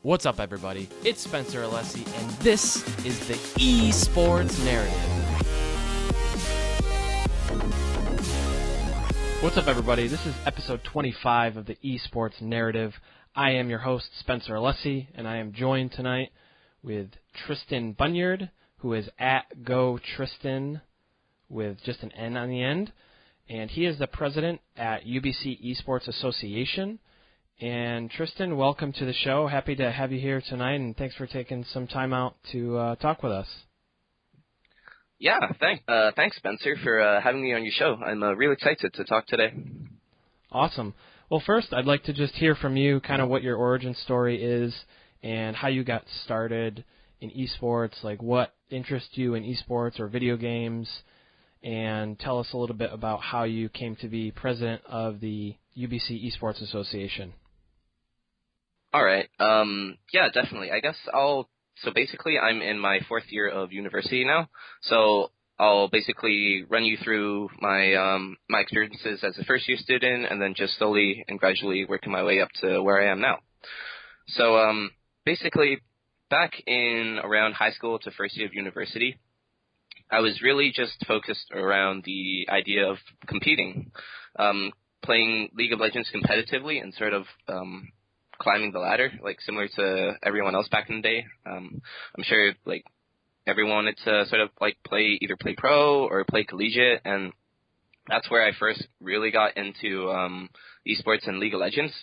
What's up, everybody? It's Spencer Alessi, and this is the Esports Narrative. What's up, everybody? This is episode 25 of the Esports Narrative. I am your host, Spencer Alessi, and I am joined tonight with Tristan Bunyard, who is at GoTristan with just an N on the end, and he is the president at UBC Esports Association. And Tristan, welcome to the show. Happy to have you here tonight, and thanks for taking some time out to talk with us. Yeah, thanks, Spencer, for having me on your show. I'm really excited to talk today. Awesome. Well, first, I'd like to just hear from you kind of what your origin story is and how you got started in esports, like what interests you in esports or video games, and tell us a little bit about how you came to be president of the UBC Esports Association. All right. Yeah, definitely. I guess so basically I'm in my fourth year of university now. So I'll basically run you through my my experiences as a first year student and then just slowly and gradually working my way up to where I am now. So basically back in around high school to first year of university, I was really just focused around the idea of competing, playing League of Legends competitively and sort of climbing the ladder, like similar to everyone else back in the day. I'm sure like everyone wanted to sort of like either play pro or play collegiate, and that's where I first really got into esports and League of Legends.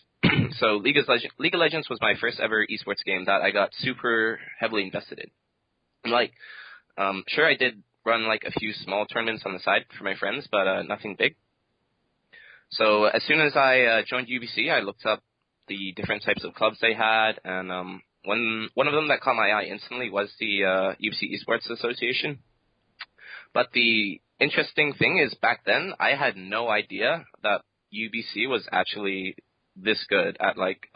So League of Legends was my first ever esports game that I got super heavily invested in. Like, sure I did run like a few small tournaments on the side for my friends, but nothing big. So as soon as I joined UBC, I looked up the different types of clubs they had, and one of them that caught my eye instantly was the UBC Esports Association. But the interesting thing is back then I had no idea that UBC was actually this good at like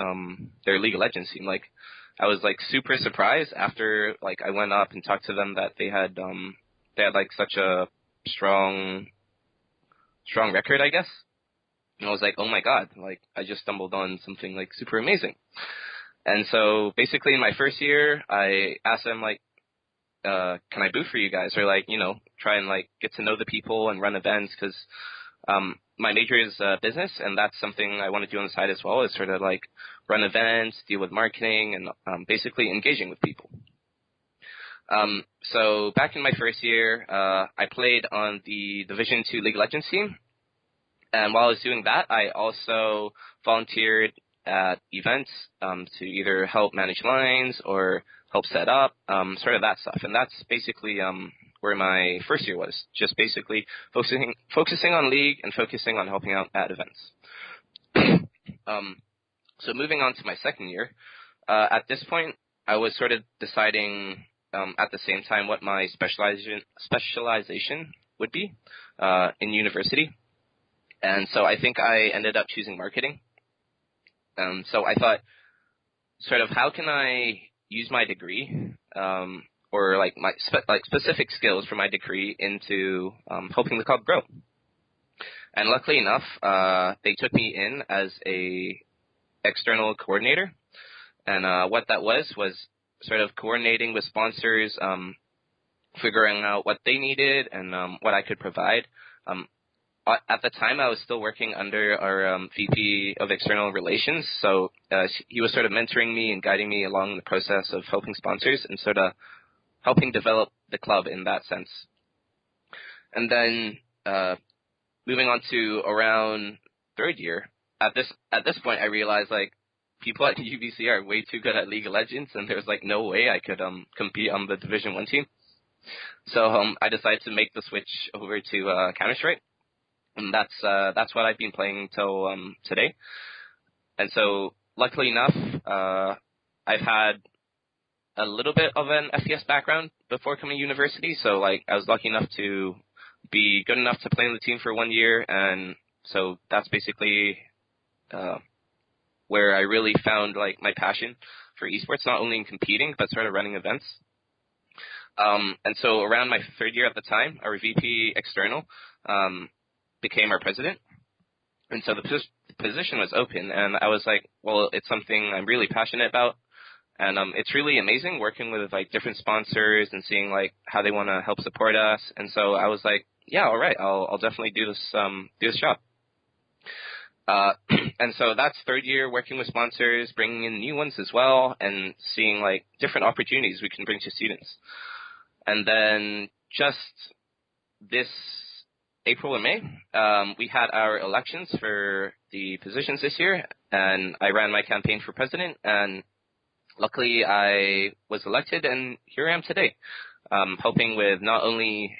their League of Legends team. Like I was like super surprised after like I went up and talked to them that they had like such a strong record, I guess. And I was like, oh my god, like I just stumbled on something like super amazing. And so basically in my first year, I asked them like, can I boot for you guys? Or like, try and like get to know the people and run events, because my major is business, and that's something I want to do on the side as well, is sort of like run events, deal with marketing, and basically engaging with people. So back in my first year, I played on the Division II League of Legends team. And while I was doing that, I also volunteered at events to either help manage lines or help set up, sort of that stuff. And that's basically where my first year was, just basically focusing on league and focusing on helping out at events. So moving on to my second year, at this point, I was sort of deciding at the same time what my specialization would be in university. And so I think I ended up choosing marketing. So I thought, sort of, how can I use my degree or like my specific skills from my degree into helping the club grow? And luckily enough, they took me in as a external coordinator. And what that was sort of coordinating with sponsors, figuring out what they needed and what I could provide. At the time, I was still working under our VP of External Relations, so he was sort of mentoring me and guiding me along the process of helping sponsors and sort of helping develop the club in that sense. And then moving on to around third year, at this point, I realized like people at UBC are way too good at League of Legends, and there's like no way I could compete on the Division I team. So I decided to make the switch over to Counter-Strike. And that's what I've been playing till today. And so, luckily enough, I've had a little bit of an FPS background before coming to university. So, like, I was lucky enough to be good enough to play on the team for 1 year, and so that's basically where I really found like my passion for esports, not only in competing but sort of running events. And so, around my third year at the time, our VP external became our president. And so the position was open, and I was like, well, it's something I'm really passionate about. And it's really amazing working with like different sponsors and seeing like how they want to help support us. And so I was like, yeah, all right, I'll definitely do this job. And so that's third year working with sponsors, bringing in new ones as well, and seeing like different opportunities we can bring to students. And then just this April and May, we had our elections for the positions this year, and I ran my campaign for president, and luckily I was elected, and here I am today, helping with not only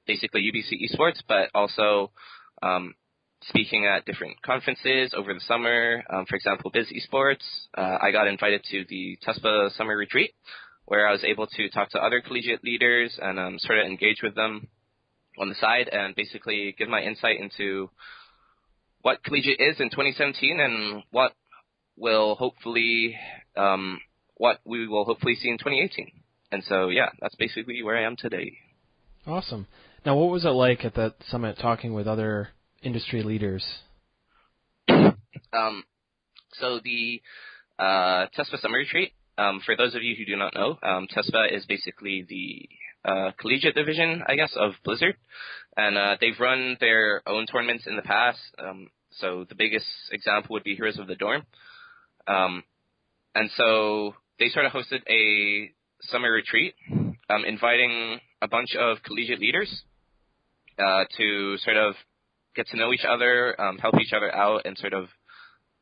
basically UBC Esports, but also speaking at different conferences over the summer. For example, Biz Esports. I got invited to the TESPA summer retreat, where I was able to talk to other collegiate leaders and sort of engage with them on the side and basically give my insight into what collegiate is in 2017 and what we will hopefully see in 2018. And so, yeah, that's basically where I am today. Awesome. Now, what was it like at that summit talking with other industry leaders? So the TESPA Summer Retreat, for those of you who do not know, TESPA is basically the collegiate division, I guess, of Blizzard. And they've run their own tournaments in the past. So the biggest example would be Heroes of the Dorm. And so they sort of hosted a summer retreat, inviting a bunch of collegiate leaders to sort of get to know each other, help each other out, and sort of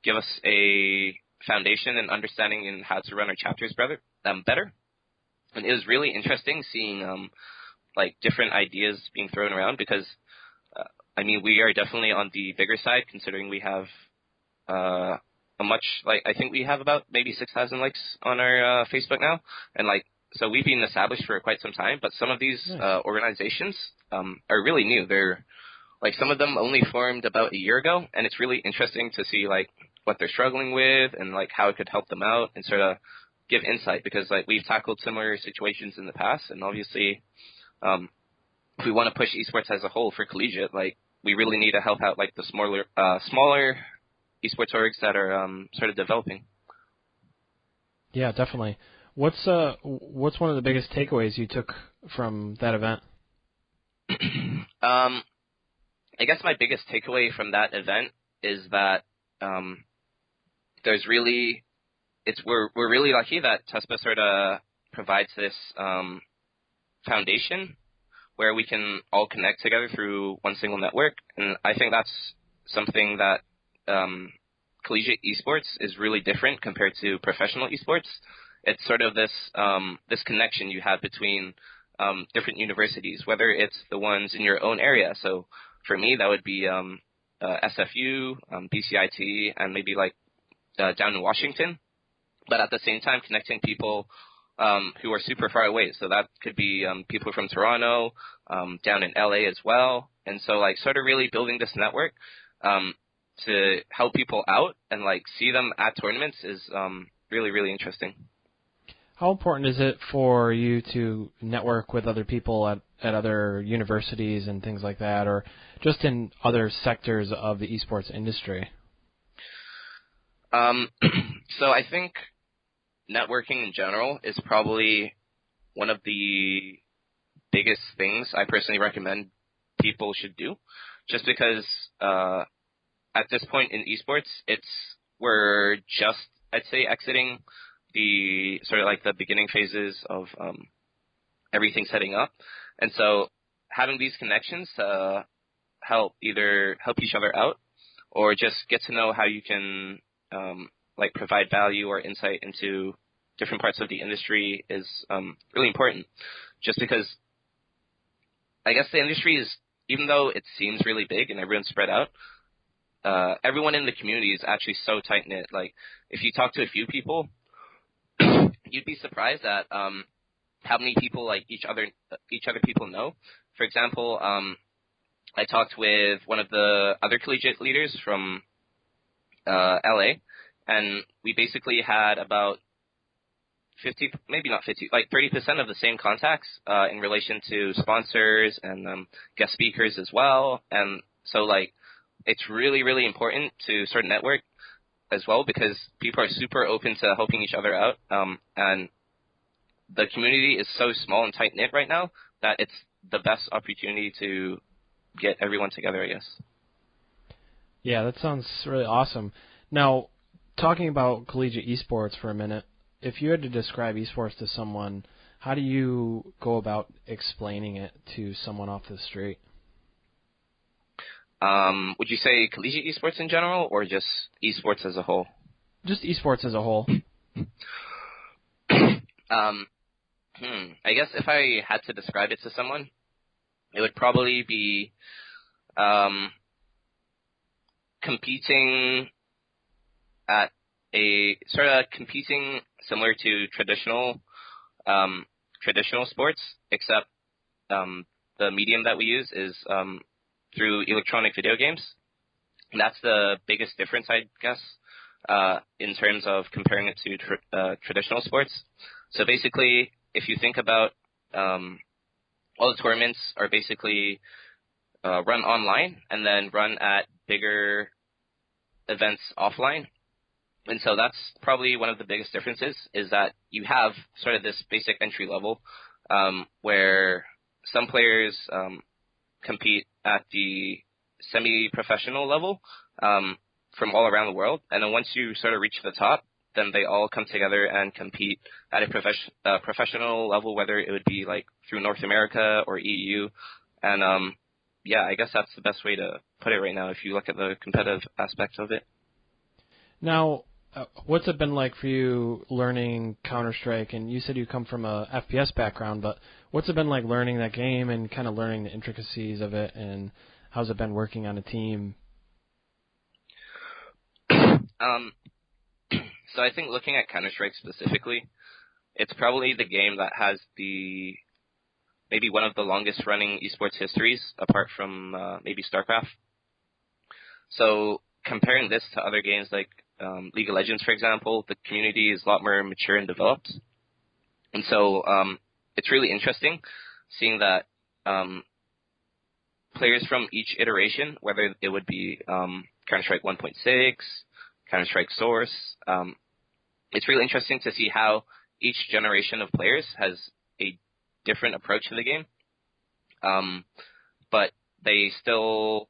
give us a foundation and understanding in how to run our chapters better. And it was really interesting seeing like different ideas being thrown around because, I mean, we are definitely on the bigger side considering we have I think we have about maybe 6,000 likes on our Facebook now. And like, so we've been established for quite some time, but some of these organizations are really new. They're like, some of them only formed about a year ago, and it's really interesting to see like what they're struggling with and like how it could help them out and sort of give insight because like we've tackled similar situations in the past, and obviously if we want to push esports as a whole for collegiate, like we really need to help out like the smaller esports orgs that are sort of developing. Yeah, definitely. What's one of the biggest takeaways you took from that event? I guess my biggest takeaway from that event is that we're really lucky that TESPA sort of provides this foundation where we can all connect together through one single network, and I think that's something that collegiate esports is really different compared to professional esports. It's sort of this connection you have between different universities, whether it's the ones in your own area. So for me, that would be SFU, BCIT, and maybe like down in Washington. But at the same time, connecting people who are super far away. So that could be people from Toronto, down in LA as well. And so like sort of really building this network to help people out and like see them at tournaments is really, really interesting. How important is it for you to network with other people at other universities and things like that, or just in other sectors of the esports industry? So I think networking in general is probably one of the biggest things I personally recommend people should do, just because at this point in esports, we're just, I'd say, exiting the sort of like the beginning phases of everything setting up. And so having these connections to help each other out or just get to know how you can like provide value or insight into different parts of the industry is really important, just because I guess the industry is, even though it seems really big and everyone's spread out, everyone in the community is actually so tight-knit. Like, if you talk to a few people, you'd be surprised at how many people like each other people know. For example, I talked with one of the other collegiate leaders from LA, and we basically had about 50, maybe not 50, like 30% of the same contacts in relation to sponsors and guest speakers as well. And so like it's really, really important to sort of network as well, because people are super open to helping each other out, and the community is so small and tight-knit right now that it's the best opportunity to get everyone together, I guess. Yeah, that sounds really awesome. Now, talking about collegiate esports for a minute, if you had to describe esports to someone, how do you go about explaining it to someone off the street? Would you say collegiate esports in general, or just esports as a whole? Just esports as a whole. I guess if I had to describe it to someone, it would probably be competing at competing similar to traditional sports, except the medium that we use is through electronic video games. And that's the biggest difference, I guess, in terms of comparing it to traditional sports. So basically, if you think about all the tournaments are basically run online and then run at bigger events offline. And so that's probably one of the biggest differences, is that you have sort of this basic entry level where some players compete at the semi-professional level from all around the world. And then once you sort of reach the top, then they all come together and compete at a professional level, whether it would be like through North America or EU. And yeah, I guess that's the best way to put it right now if you look at the competitive aspect of it. Now, what's it been like for you learning Counter-Strike? And you said you come from a FPS background, but what's it been like learning that game and kind of learning the intricacies of it, and how's it been working on a team? So I think looking at Counter-Strike specifically, it's probably the game that has maybe one of the longest running esports histories, apart from maybe StarCraft. So comparing this to other games like League of Legends, for example, the community is a lot more mature and developed. And so it's really interesting seeing that players from each iteration, whether it would be Counter-Strike 1.6, Counter-Strike Source, it's really interesting to see how each generation of players has a different approach to the game. But they still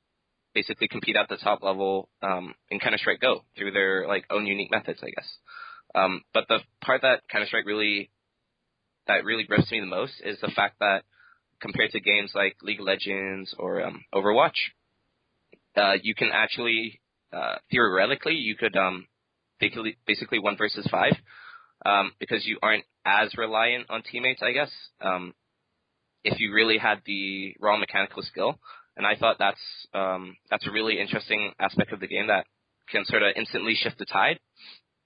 basically compete at the top level in Counter-Strike Go through their own unique methods, I guess. But the part that Counter-Strike really grips me the most is the fact that compared to games like League of Legends or Overwatch, you can actually, theoretically, you could basically 1 versus 5 because you aren't as reliant on teammates, I guess, if you really had the raw mechanical skill. And I thought that's a really interesting aspect of the game that can sort of instantly shift the tide,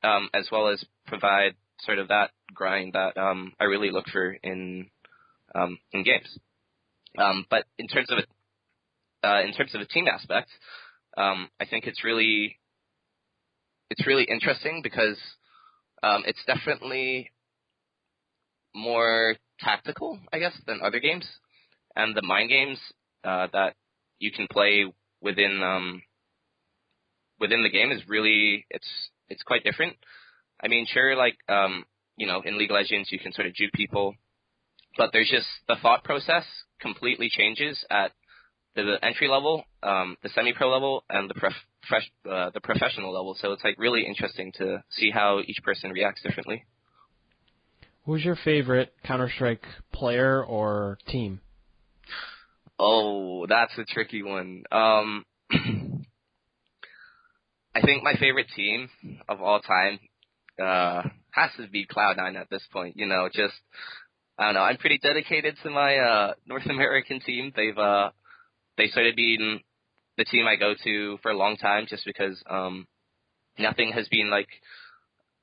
as well as provide sort of that grind that I really look for in games. But in terms of a team aspect, I think it's really interesting because it's definitely more tactical, I guess, than other games, and the mind games that you can play within the game is really it's quite different. I mean, sure, in League of Legends you can sort of juke people, but there's just the thought process completely changes at the entry level, the semi-pro level, and the professional level. So it's really interesting to see how each person reacts differently. Who's your favorite Counter-Strike player or team? Oh, that's a tricky one. I think my favorite team of all time has to be Cloud9 at this point. I don't know. I'm pretty dedicated to my North American team. They've sort of been the team I go to for a long time, just because nothing has been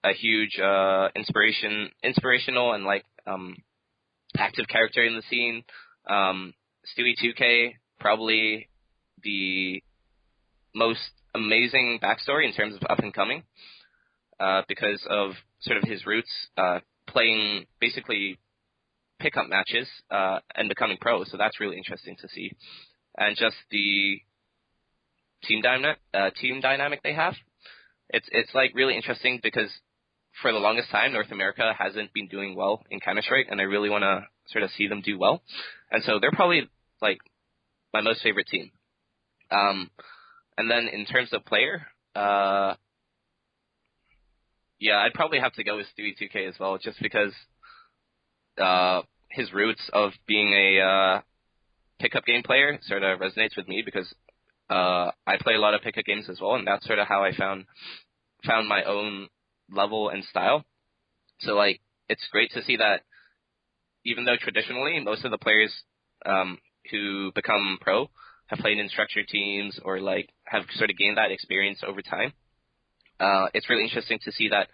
a huge inspirational and active character in the scene. Stewie 2K, probably the most amazing backstory in terms of up and coming, because of sort of his roots, playing basically pickup matches and becoming pro. So that's really interesting to see, and just the team dynamic they have. it's like really interesting because for the longest time, North America hasn't been doing well in Counter-Strike, and I really want to sort of see them do well. And so they're probably like my most favorite team. And then in terms of player, yeah, I'd probably have to go with Stewie 2K as well, just because his roots of being a pickup game player sort of resonates with me, because I play a lot of pickup games as well, and that's sort of how I found my own level and style. So like, it's great to see that even though traditionally most of the players who become pro have played in structured teams or like have sort of gained that experience over time, it's really interesting to see that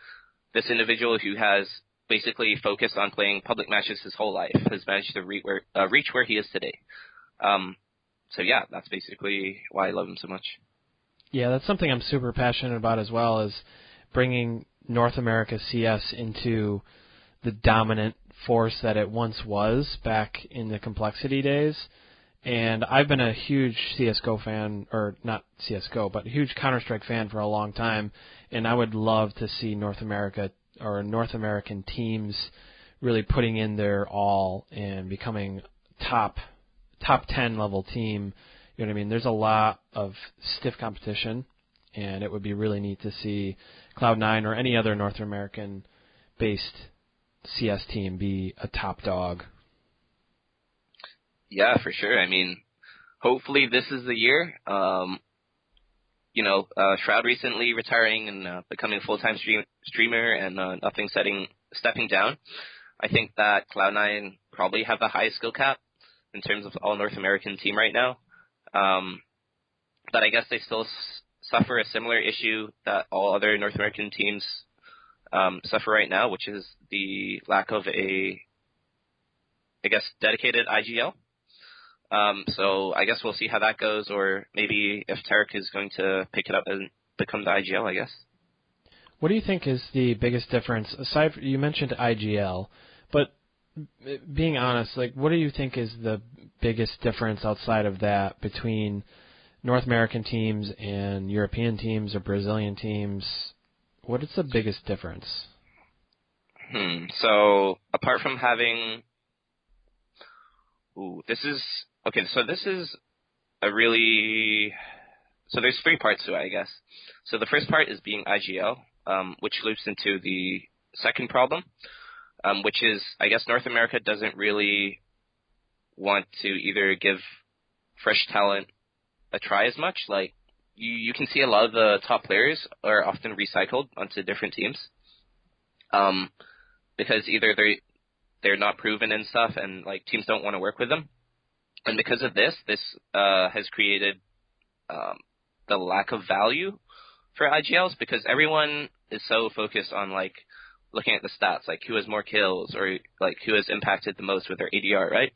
this individual who has basically focused on playing public matches his whole life has managed to reach where he is today. So yeah, that's basically why I love him so much. Yeah, that's something I'm super passionate about as well, is bringing North America CS into the dominant force that it once was back in the complexity days. And I've been a huge CSGO fan, or not CSGO, but a huge Counter-Strike fan for a long time, and I would love to see North America or North American teams really putting in their all and becoming top 10 level team. You know what I mean? There's a lot of stiff competition, and it would be really neat to see Cloud9 or any other North American-based CS team be a top dog. Yeah, for sure. I mean, hopefully this is the year. Shroud recently retiring and becoming a full-time streamer and nothing stepping down. I think that Cloud9 probably have the highest skill cap in terms of all North American team right now. But I guess they still suffer a similar issue that all other North American teams suffer right now, which is the lack of dedicated IGL. So I guess we'll see how that goes, or maybe if Tarek is going to pick it up and become the IGL, I guess. What do you think is the biggest difference, aside from, you mentioned IGL, but being honest, like, what do you think is the biggest difference outside of that between North American teams and European teams or Brazilian teams? What is the biggest difference? So apart from having, this is there's three parts to it, I guess. So the first part is being IGL, which loops into the second problem, which is, I guess, North America doesn't really want to either give fresh talent a try as much. Like, you can see a lot of the top players are often recycled onto different teams, because either they're not proven and stuff, and like teams don't want to work with them. And because of this has created the lack of value for IGLs, because everyone is so focused on like looking at the stats, like who has more kills or like who has impacted the most with their ADR, right?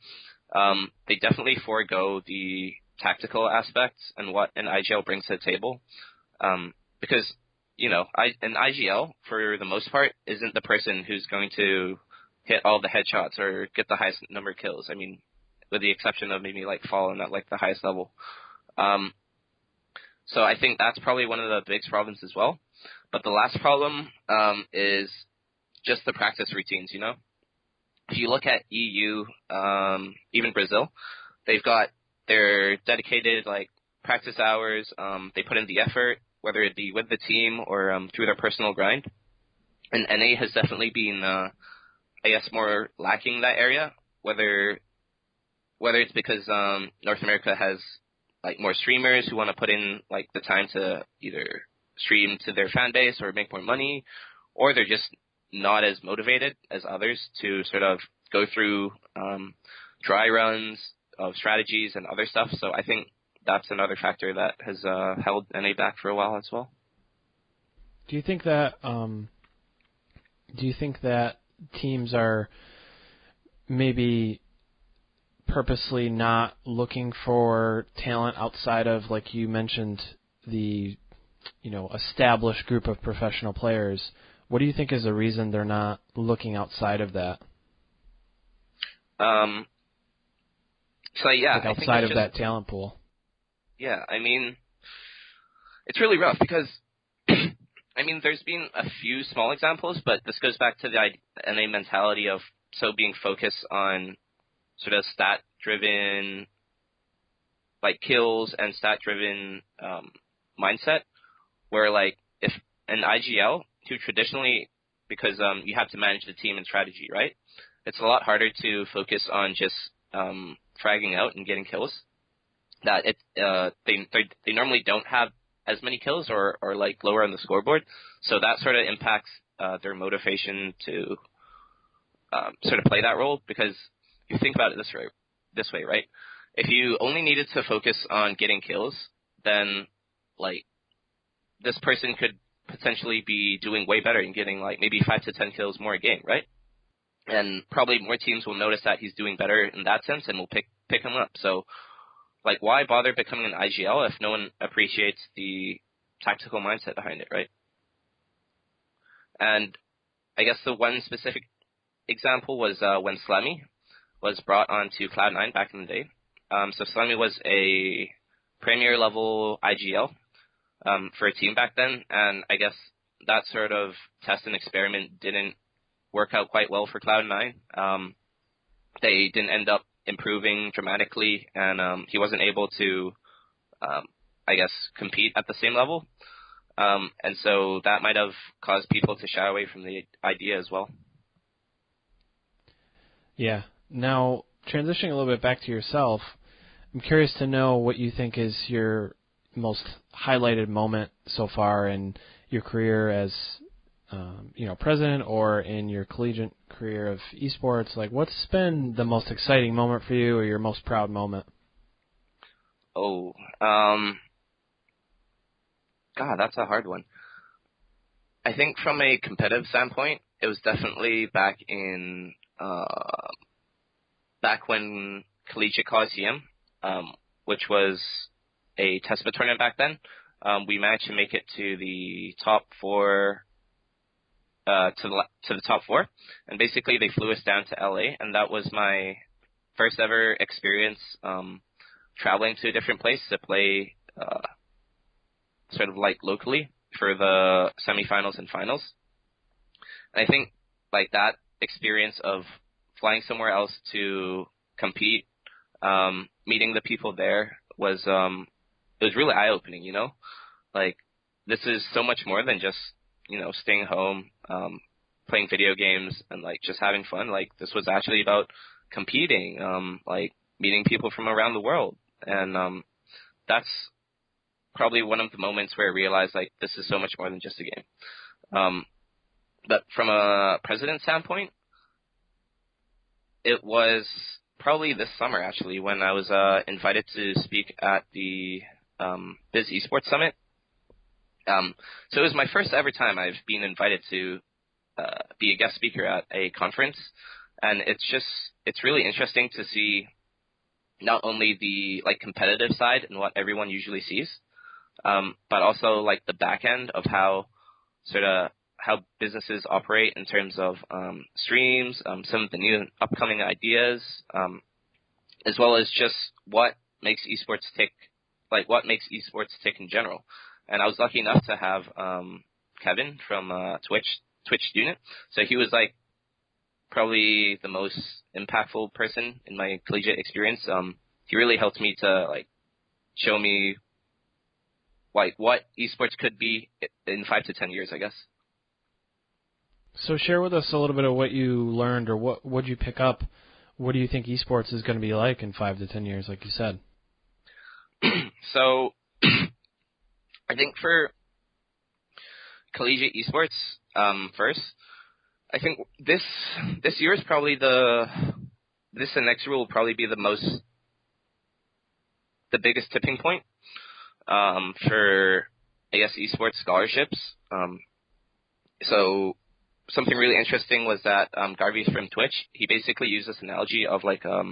They definitely forego the tactical aspects and what an IGL brings to the table, because an IGL for the most part isn't the person who's going to hit all the headshots or get the highest number of kills. I mean, with the exception of maybe like Fallen at like the highest level. So I think that's probably one of the biggest problems as well. But the last problem is just the practice routines. If you look at EU, even Brazil, they've got their dedicated like practice hours. They put in the effort, whether it be with the team or through their personal grind. And NA has definitely been, I guess, more lacking that area. Whether it's because North America has like more streamers who want to put in like the time to either stream to their fan base or make more money, or they're just not as motivated as others to sort of go through dry runs of strategies and other stuff. So I think that's another factor that has held NA back for a while as well. Do you think that teams are maybe purposely not looking for talent outside of, like you mentioned, the established group of professional players? What do you think is the reason they're not looking outside of that? Outside of that talent pool. Yeah, I mean, it's really rough because, I I mean, there's been a few small examples, but this goes back to the NA mentality of being focused on sort of stat-driven, like, kills and stat-driven mindset, where, like, if an IGL, who traditionally, because you have to manage the team and strategy, right? It's a lot harder to focus on just fragging out and getting kills. That they normally don't have as many kills or like lower on the scoreboard, so that sort of impacts their motivation to sort of play that role. Because you think about it this way, right? If you only needed to focus on getting kills, then like this person could potentially be doing way better and getting like maybe 5 to 10 kills more a game, right? And probably more teams will notice that he's doing better in that sense and will pick him up. So, like, why bother becoming an IGL if no one appreciates the tactical mindset behind it, right? And I guess the one specific example was when Slammy was brought onto Cloud9 back in the day. So Slammy was a Premier level IGL for a team back then, and I guess that sort of test and experiment didn't work out quite well for Cloud9. They didn't end up improving dramatically, and he wasn't able to, I guess, compete at the same level. And so that might have caused people to shy away from the idea as well. Yeah. Now, transitioning a little bit back to yourself, I'm curious to know what you think is your most highlighted moment so far in your career as president, or in your collegiate career of esports. Like, what's been the most exciting moment for you, or your most proud moment? Oh, God, that's a hard one. I think from a competitive standpoint, it was definitely back when Collegiate Coliseum, which was a TESPA tournament back then, we managed to make it to the top four. To the top four, and basically they flew us down to LA, and that was my first ever experience traveling to a different place to play sort of like locally for the semifinals and finals. And I think like that experience of flying somewhere else to compete, meeting the people there was it was really eye-opening, you know? Like, this is so much more than just staying home, playing video games, and like just having fun. Like, this was actually about competing, like meeting people from around the world, and that's probably one of the moments where I realized like this is so much more than just a game. But from a president standpoint, it was probably this summer actually when I was invited to speak at the Biz Esports Summit. So it was my first ever time I've been invited to be a guest speaker at a conference, and it's really interesting to see not only the like competitive side and what everyone usually sees, but also like the back end of how businesses operate in terms of streams, some of the new upcoming ideas, as well as just what makes esports tick in general. And I was lucky enough to have Kevin from Twitch student. So he was like probably the most impactful person in my collegiate experience. He really helped me to like show me like what esports could be in 5 to 10 years, I guess. So share with us a little bit of what you learned, or what did you pick up? What do you think esports is going to be like in 5 to 10 years, like you said? So I think for collegiate esports, first, I think this year is probably this and next year will probably be the biggest tipping point for, I guess, esports scholarships. So something really interesting was that Garvey from Twitch, he basically used this analogy of like I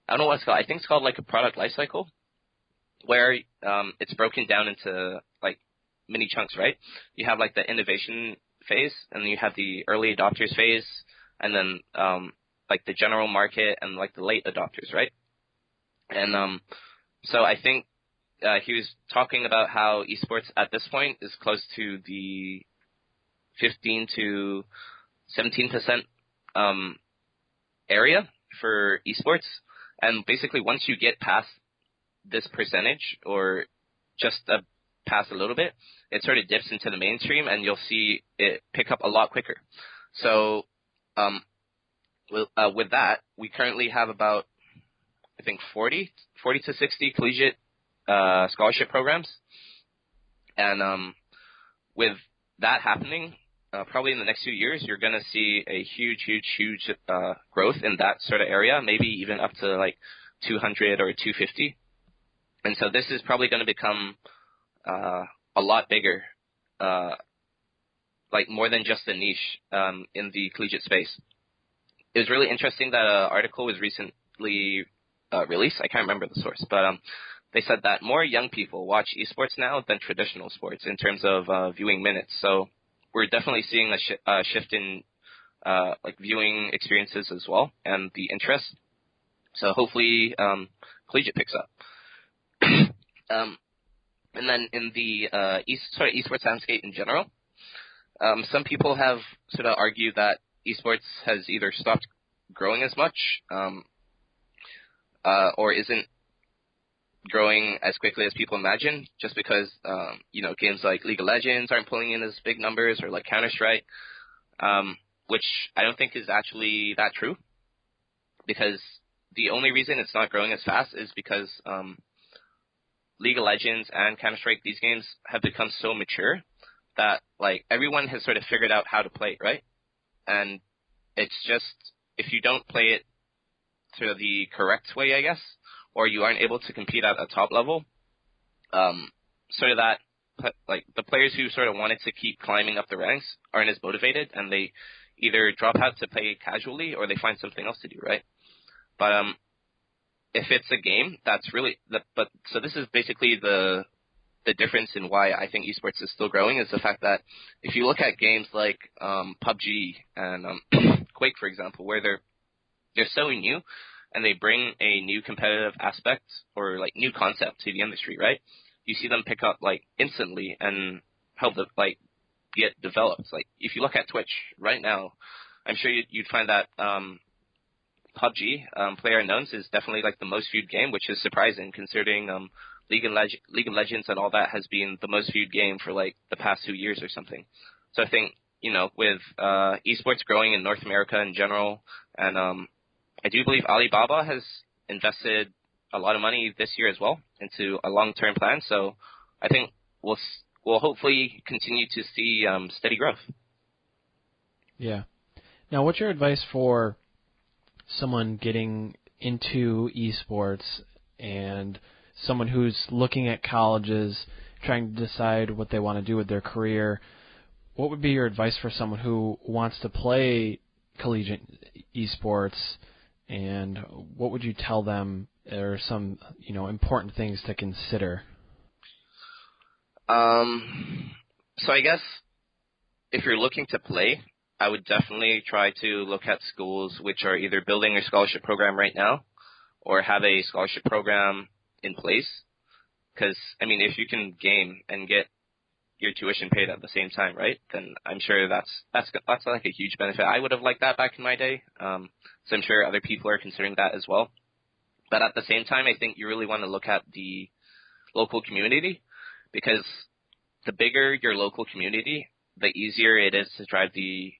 don't know what it's called. I think it's called like a product life cycle, where it's broken down into like mini chunks, right? You have like the innovation phase, and then you have the early adopters phase, and then like the general market and like the late adopters, right? And so I think he was talking about how esports at this point is close to the 15 to 17% area for esports, and basically once you get past this percentage, or just past a little bit, it sort of dips into the mainstream, and you'll see it pick up a lot quicker. So with that, we currently have about, I think, 40 to 60 collegiate scholarship programs. And with that happening, probably in the next few years, you're going to see a huge growth in that sort of area, maybe even up to like 200 or 250. And so this is probably going to become a lot bigger, like more than just a niche in the collegiate space. It was really interesting that an article was recently released. I can't remember the source, but they said that more young people watch esports now than traditional sports in terms of viewing minutes. So we're definitely seeing a shift in like viewing experiences as well, and the interest. So hopefully collegiate picks up. And then in the esports landscape in general, some people have sort of argued that esports has either stopped growing as much or isn't growing as quickly as people imagine, just because games like League of Legends aren't pulling in as big numbers, or like Counter-Strike, which I don't think is actually that true, because the only reason it's not growing as fast is because League of Legends and Counter-Strike, these games have become so mature that like everyone has sort of figured out how to play it, right? And it's just, if you don't play it to the correct way, I guess, or you aren't able to compete at a top level, sort of that, like the players who sort of wanted to keep climbing up the ranks aren't as motivated, and they either drop out to play casually or they find something else to do, right? But if it's a game that's really, so this is basically the difference in why I think esports is still growing, is the fact that if you look at games like PUBG and Quake, for example, where they're so new, and they bring a new competitive aspect or like new concept to the industry, right? You see them pick up like instantly and help them like get developed. Like if you look at Twitch right now, I'm sure you'd find that PUBG, PlayerUnknown's, is definitely like the most viewed game, which is surprising considering League of Legends and all that has been the most viewed game for like the past 2 years or something. So I think, with esports growing in North America in general, and I do believe Alibaba has invested a lot of money this year as well into a long-term plan. So I think we'll hopefully continue to see steady growth. Yeah. Now, what's your advice for someone getting into esports and someone who's looking at colleges, trying to decide what they want to do with their career? What would be your advice for someone who wants to play collegiate esports, and what would you tell them are some, important things to consider? So I guess if you're looking to play, I would definitely try to look at schools which are either building a scholarship program right now or have a scholarship program in place. Because, if you can game and get your tuition paid at the same time, right, then I'm sure that's like a huge benefit. I would have liked that back in my day, so I'm sure other people are considering that as well. But at the same time, I think you really want to look at the local community, because the bigger your local community, the easier it is to drive the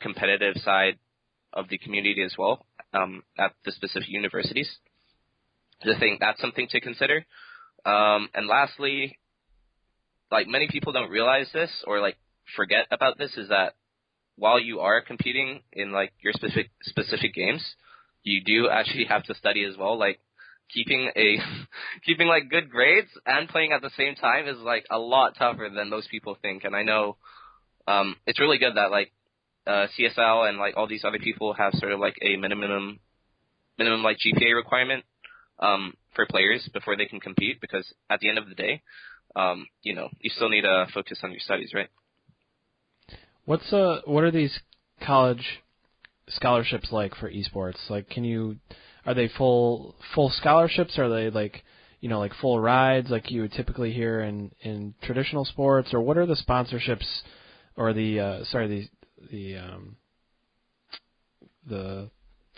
competitive side of the community as well at the specific universities. So I think that's something to consider. And lastly, like many people don't realize this or like forget about this, is that while you are competing in like your specific games, you do actually have to study as well. Like keeping like good grades and playing at the same time is like a lot tougher than most people think. And I know it's really good that like CSL and like all these other people have sort of like a minimum like GPA requirement for players before they can compete, because at the end of the day, you still need to focus on your studies, right? What are these college scholarships like for esports? Like, are they full scholarships? Or are they like, like full rides like you would typically hear in traditional sports, or what are the sponsorships or the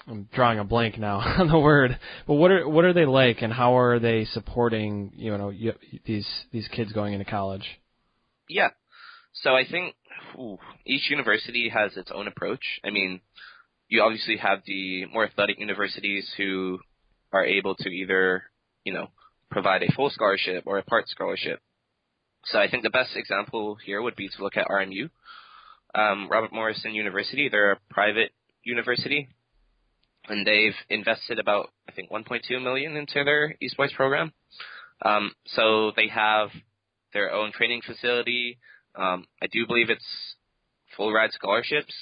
I'm drawing a blank now on the word, but what are they like, and how are they supporting these kids going into college? Yeah. So I think each university has its own approach. I mean, you obviously have the more athletic universities who are able to either, provide a full scholarship or a part scholarship. So I think the best example here would be to look at RMU, Robert Morrison University. They're a private university, and they've invested about, I think, $1.2 million into their esports program. So they have their own training facility. I do believe it's full ride scholarships,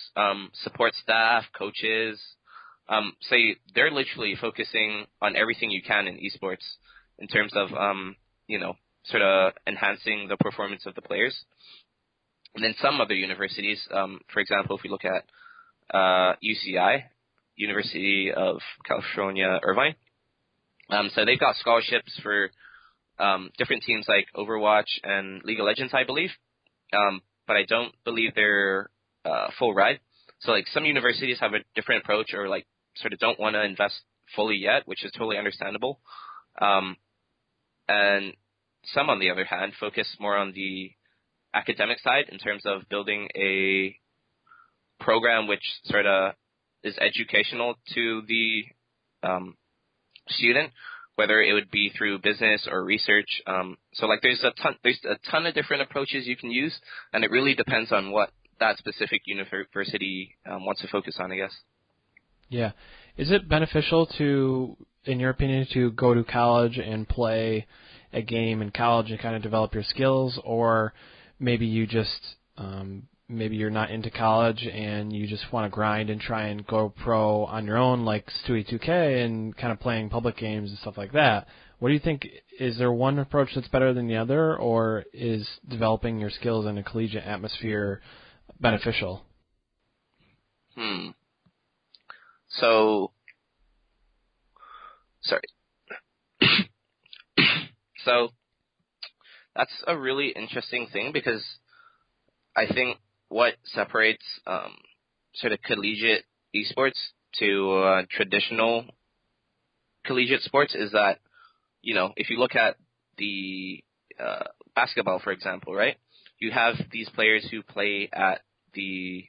support staff, coaches. So they're literally focusing on everything you can in esports in terms of, sort of enhancing the performance of the players. And then some other universities, for example, if we look at UCI, University of California, Irvine. So they've got scholarships for different teams like Overwatch and League of Legends, I believe. But I don't believe they're full ride. So like some universities have a different approach, or like sort of don't want to invest fully yet, which is totally understandable. And some, on the other hand, focus more on the academic side in terms of building a program which sort of is educational to the student, whether it would be through business or research. So like there's a ton of different approaches you can use, and it really depends on what that specific university wants to focus on, I guess. Yeah. Is it beneficial to, in your opinion, to go to college and play a game in college and kind of develop your skills, or maybe you just maybe you're not into college and you just want to grind and try and go pro on your own, like Stewie 2K, and kind of playing public games and stuff like that? What do you think? Is there one approach that's better than the other, or is developing your skills in a collegiate atmosphere beneficial? So, sorry. So, that's a really interesting thing, because I think what separates sort of collegiate esports to traditional collegiate sports is that, if you look at the basketball, for example, right, you have these players who play at the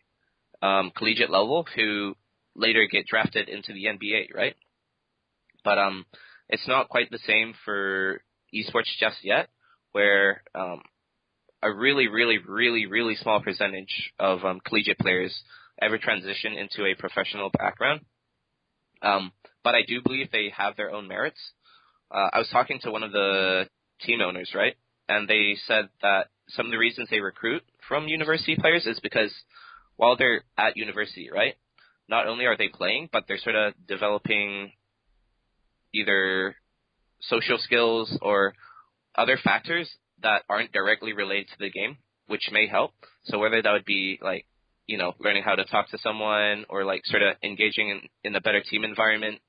collegiate level who later get drafted into the NBA, right? But it's not quite the same for esports just yet, where a really, really, really, really small percentage of collegiate players ever transition into a professional background. But I do believe they have their own merits. I was talking to one of the team owners, right? And they said that some of the reasons they recruit from university players is because while they're at university, right, not only are they playing, but they're sort of developing either social skills or other factors that aren't directly related to the game, which may help. So whether that would be like, learning how to talk to someone, or like sort of engaging in a better team environment.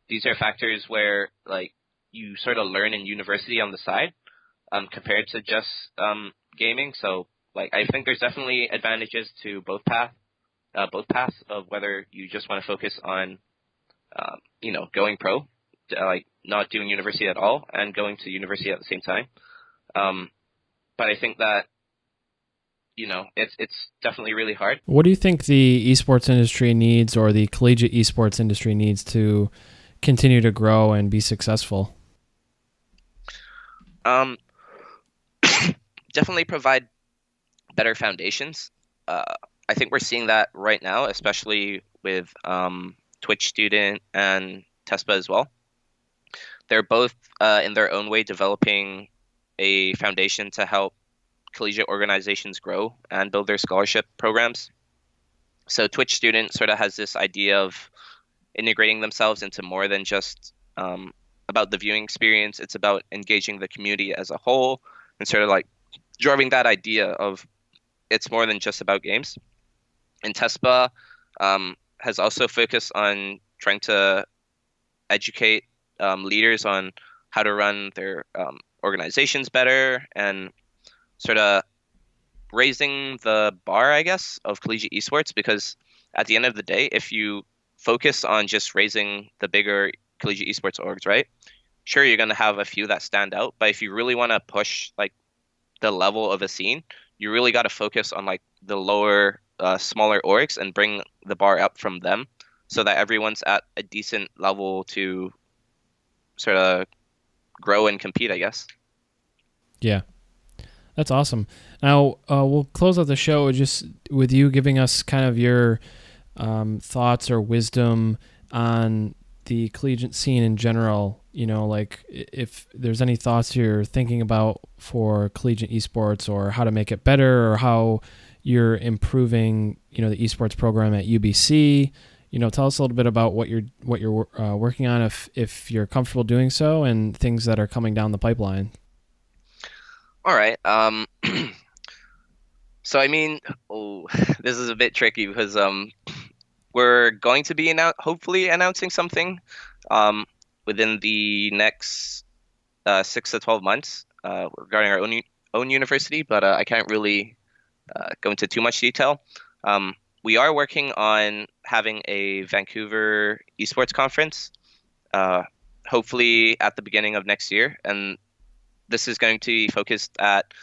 These are factors where like you sort of learn in university on the side, compared to just gaming. So like I think there's definitely advantages to both paths of whether you just want to focus on, going pro, like not doing university at all and going to university at the same time. But I think that, it's definitely really hard. What do you think the esports industry needs, or the collegiate esports industry needs, to continue to grow and be successful? Definitely provide better foundations. I think we're seeing that right now, especially with Twitch Student and TESPA as well. They're both, in their own way, developing a foundation to help collegiate organizations grow and build their scholarship programs. So Twitch Student sort of has this idea of integrating themselves into more than just about the viewing experience. It's about engaging the community as a whole, and sort of like driving that idea of it's more than just about games. And TESPA has also focused on trying to educate leaders on how to run their organizations better and sort of raising the bar, I guess, of collegiate esports. Because at the end of the day, if you focus on just raising the bigger collegiate esports orgs, right? Sure, you're going to have a few that stand out, but if you really want to push like the level of a scene, you really got to focus on like the lower, smaller orgs and bring the bar up from them so that everyone's at a decent level to sort of grow and compete, I guess. Yeah, that's awesome. Now, we'll close out the show just with you giving us kind of your thoughts or wisdom on the collegiate scene in general. You know, like if there's any thoughts you're thinking about for collegiate esports or how to make it better or how you're improving, you know, the esports program at UBC. You know, tell us a little bit about what you're working on if you're comfortable doing so and things that are coming down the pipeline. All right. So I mean, this is a bit tricky because we're going to be hopefully announcing something within the next 6 to 12 months regarding our own university, but I can't really go into too much detail. We are working on having a Vancouver esports conference, hopefully at the beginning of next year, and this is going to be focused at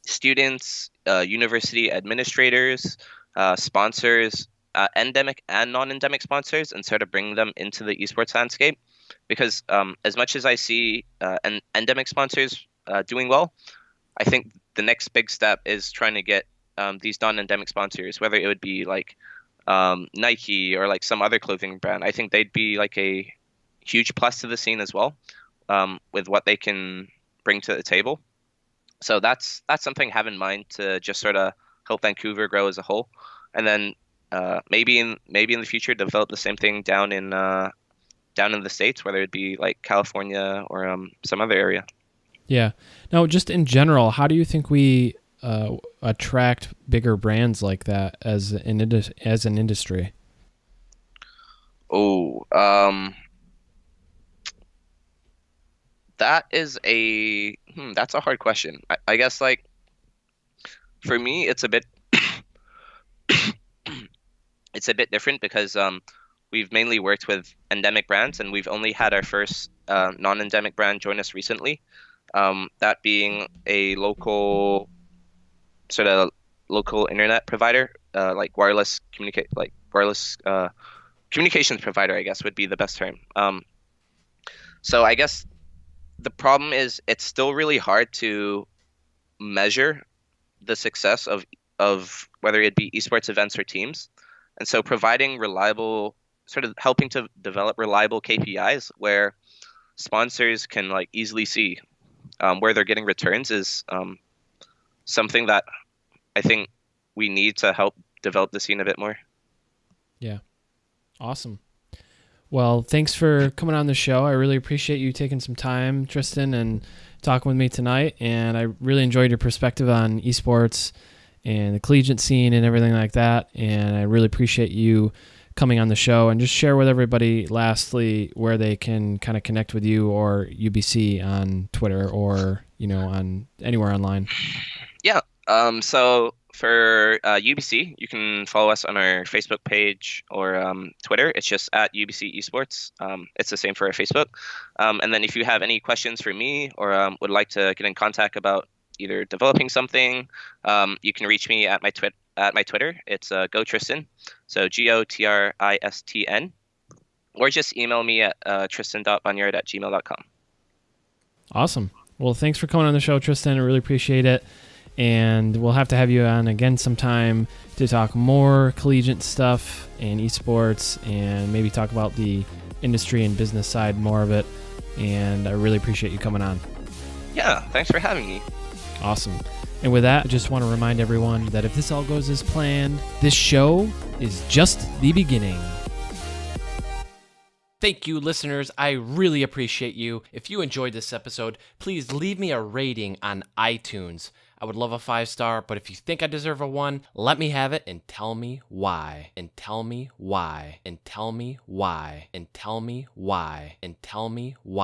students, university administrators, sponsors, endemic and non-endemic sponsors, and sort of bring them into the esports landscape. Because as much as I see endemic sponsors doing well, I think the next big step is trying to get these non-endemic sponsors, whether it would be like Nike or like some other clothing brand. I think they'd be like a huge plus to the scene as well, with what they can bring to the table. So that's something I have in mind to just sort of help Vancouver grow as a whole, and then maybe in the future develop the same thing down in the States, whether it be like California or some other area. Yeah. Now, just in general, how do you think we attract bigger brands like that as an industry? That is that's a hard question. I guess like for me, it's a bit different because we've mainly worked with endemic brands, and we've only had our first non-endemic brand join us recently. That being a local internet provider, like wireless communications provider, I guess would be the best term. So I guess the problem is it's still really hard to measure the success of whether it be esports events or teams. And so providing helping to develop reliable KPIs where sponsors can like easily see where they're getting returns is something that I think we need to help develop the scene a bit more. Yeah. Awesome. Well, thanks for coming on the show. I really appreciate you taking some time, Tristan, and talking with me tonight. And I really enjoyed your perspective on esports and the collegiate scene and everything like that. And I really appreciate you coming on the show, and just share with everybody lastly where they can kind of connect with you or UBC on Twitter or, you know, on anywhere online. Yeah. So for UBC, you can follow us on our Facebook page or Twitter. It's just at UBC Esports. It's the same for our Facebook. And then if you have any questions for me or would like to get in contact about either developing something, you can reach me at my Twitter. It's GoTristan, so GoTristn, or just email me at tristan.bunyard@gmail.com. Awesome. Well, thanks for coming on the show, Tristan. I really appreciate it. And we'll have to have you on again sometime to talk more collegiate stuff and esports and maybe talk about the industry and business side more of it. And I really appreciate you coming on. Yeah, thanks for having me. Awesome. And with that, I just want to remind everyone that if this all goes as planned, this show is just the beginning. Thank you, listeners. I really appreciate you. If you enjoyed this episode, please leave me a rating on iTunes. I would love a 5-star, but if you think I deserve a 1, let me have it and tell me why. And tell me why. And tell me why. And tell me why. And tell me why.